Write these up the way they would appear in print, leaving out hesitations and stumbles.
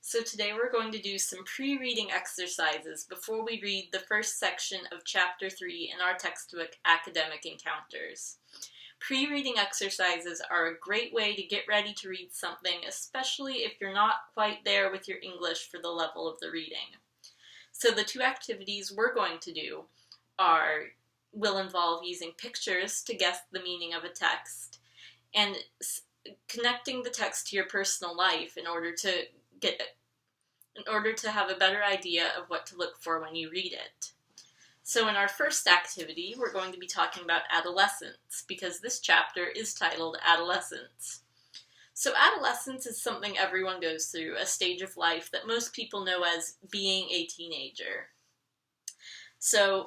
So today we're going to do some pre-reading exercises before we read the first section of Chapter 3 in our textbook, Academic Encounters. Pre-reading exercises are a great way to get ready to read something, especially if you're not quite there with your English for the level of the reading. So the two activities we're going to do will involve using pictures to guess the meaning of a text and connecting the text to your personal life in order to have a better idea of what to look for when you read it. So in our first activity, we're going to be talking about adolescence, because this chapter is titled Adolescence. So adolescence is something everyone goes through, a stage of life that most people know as being a teenager. So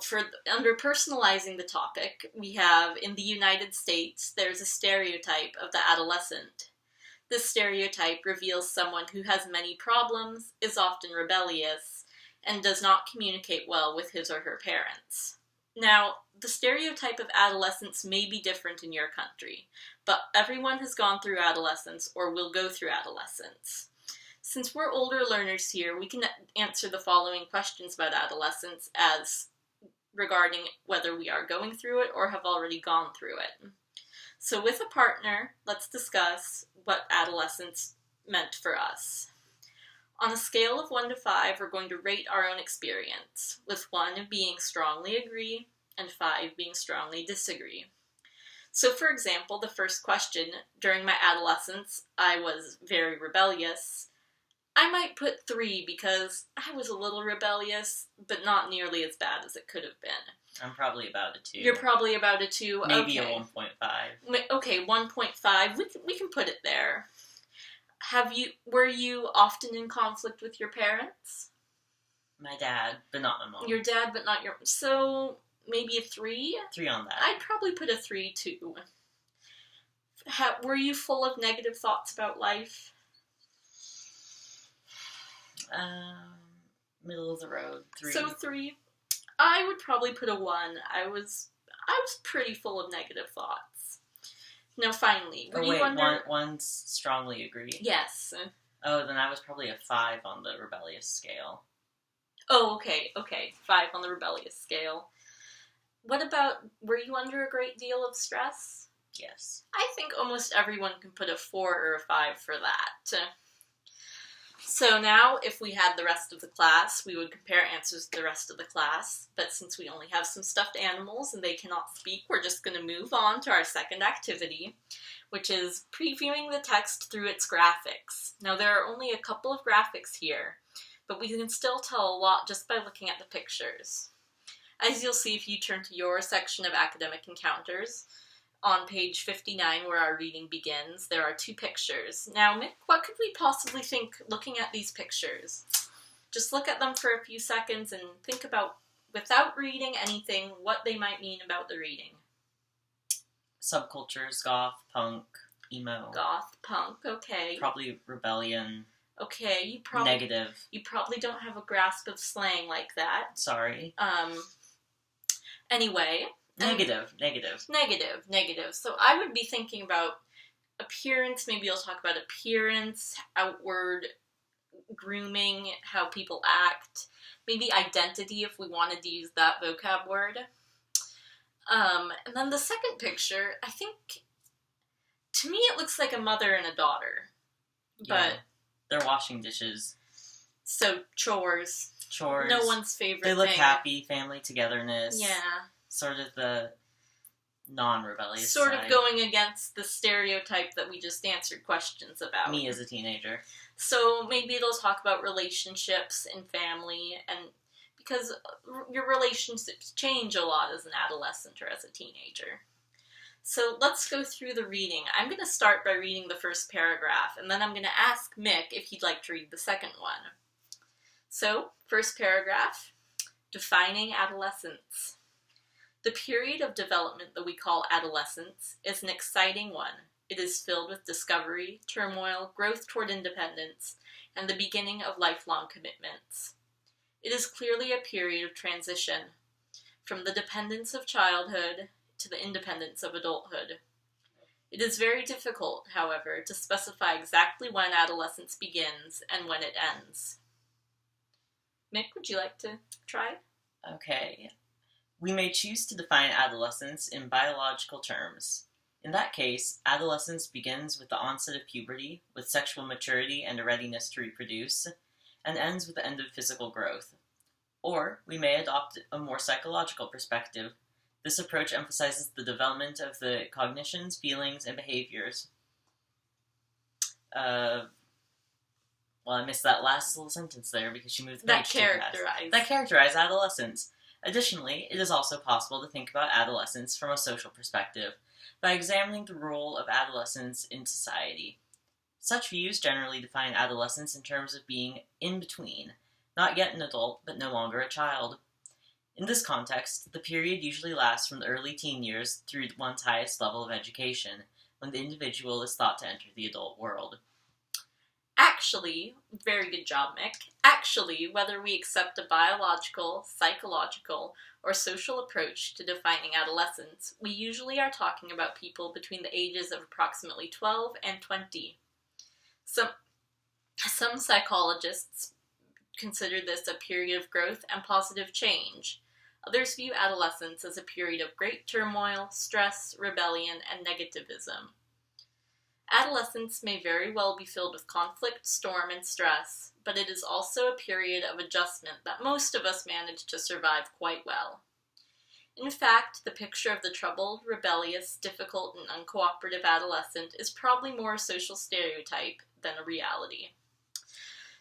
under personalizing the topic, we have, in the United States, there's a stereotype of the adolescent. This stereotype reveals someone who has many problems, is often rebellious, and does not communicate well with his or her parents. Now, the stereotype of adolescence may be different in your country, but everyone has gone through adolescence or will go through adolescence. Since we're older learners here, we can answer the following questions about adolescence as regarding whether we are going through it or have already gone through it. So with a partner, let's discuss what adolescence meant for us. On a scale of 1 to 5, we're going to rate our own experience, with 1 being strongly agree and 5 being strongly disagree. So for example, the first question, during my adolescence, I was very rebellious. I might put 3 because I was a little rebellious, but not nearly as bad as it could have been. I'm probably about a 2. You're probably about a 2. Maybe okay. A 1.5. Okay, 1.5. We can put it there. Were you often in conflict with your parents? My dad, but not my mom. Your dad, but not your... So, maybe a 3? 3 on that. I'd probably put a 3, too. Were you full of negative thoughts about life? Middle of the road, 3. So 3. I would probably put a 1. I was pretty full of negative thoughts. Now, finally, One's strongly agree? Yes. Oh, then I was probably a 5 on the rebellious scale. Oh, okay. 5 on the rebellious scale. What about, were you under a great deal of stress? Yes. I think almost everyone can put a 4 or a 5 for that. So now, if we had the rest of the class, we would compare answers to the rest of the class, but since we only have some stuffed animals and they cannot speak, we're just going to move on to our second activity, which is previewing the text through its graphics. Now, there are only a couple of graphics here, but we can still tell a lot just by looking at the pictures. As you'll see if you turn to your section of Academic Encounters, on page 59, where our reading begins, there are 2 pictures. Now, Mick, what could we possibly think looking at these pictures? Just look at them for a few seconds and think about, without reading anything, what they might mean about the reading. Subcultures, goth, punk, emo. Goth, punk, okay. Probably rebellion. Okay, Negative. You probably don't have a grasp of slang like that. Sorry. Anyway... Negative. So I would be thinking about appearance. Maybe you'll talk about appearance, outward grooming, how people act. Maybe identity, if we wanted to use that vocab word. And then the second picture, I think, to me it looks like a mother and a daughter. Yeah, but they're washing dishes. So chores. No one's favorite thing. They look happy, family togetherness. Yeah. Sort of the non-rebellious side. Sort of going against the stereotype that we just answered questions about. Me as a teenager. So maybe it'll talk about relationships and family, and because your relationships change a lot as an adolescent or as a teenager. So let's go through the reading. I'm going to start by reading the first paragraph, and then I'm going to ask Mick if he'd like to read the second one. So, first paragraph, defining adolescence. The period of development that we call adolescence is an exciting one. It is filled with discovery, turmoil, growth toward independence, and the beginning of lifelong commitments. It is clearly a period of transition, from the dependence of childhood to the independence of adulthood. It is very difficult, however, to specify exactly when adolescence begins and when it ends. Mick, would you like to try? Okay. We may choose to define adolescence in biological terms. In that case, adolescence begins with the onset of puberty, with sexual maturity and a readiness to reproduce, and ends with the end of physical growth. Or, we may adopt a more psychological perspective. This approach emphasizes the development of the cognitions, feelings, and behaviors. I missed that last little sentence there because she moved the page too fast. That characterize adolescence. Additionally, it is also possible to think about adolescence from a social perspective by examining the role of adolescence in society. Such views generally define adolescence in terms of being in between, not yet an adult, but no longer a child. In this context, the period usually lasts from the early teen years through one's highest level of education, when the individual is thought to enter the adult world. Actually, very good job, Mick. Actually, whether we accept a biological, psychological, or social approach to defining adolescence, we usually are talking about people between the ages of approximately 12 and 20. Some psychologists consider this a period of growth and positive change. Others view adolescence as a period of great turmoil, stress, rebellion, and negativism. Adolescence may very well be filled with conflict, storm, and stress, but it is also a period of adjustment that most of us manage to survive quite well. In fact, the picture of the troubled, rebellious, difficult, and uncooperative adolescent is probably more a social stereotype than a reality.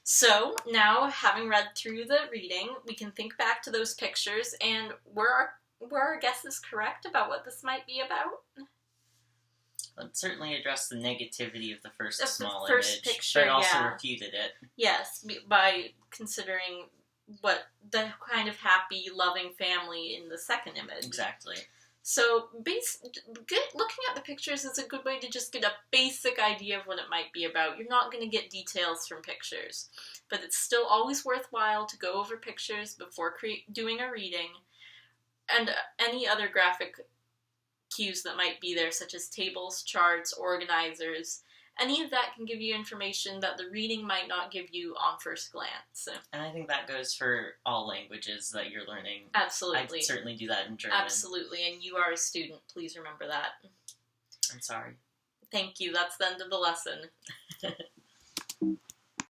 So, now, having read through the reading, we can think back to those pictures, and were our guesses correct about what this might be about? It certainly addressed the negativity of the first image, picture, but also refuted it. Yes, by considering what the kind of happy, loving family in the second image. Exactly. So, looking at the pictures is a good way to just get a basic idea of what it might be about. You're not going to get details from pictures, but it's still always worthwhile to go over pictures before doing a reading, and any other graphic cues that might be there, such as tables, charts, organizers. Any of that can give you information that the reading might not give you on first glance. And I think that goes for all languages that you're learning. Absolutely. I certainly do that in German. Absolutely, and you are a student. Please remember that. I'm sorry. Thank you. That's the end of the lesson.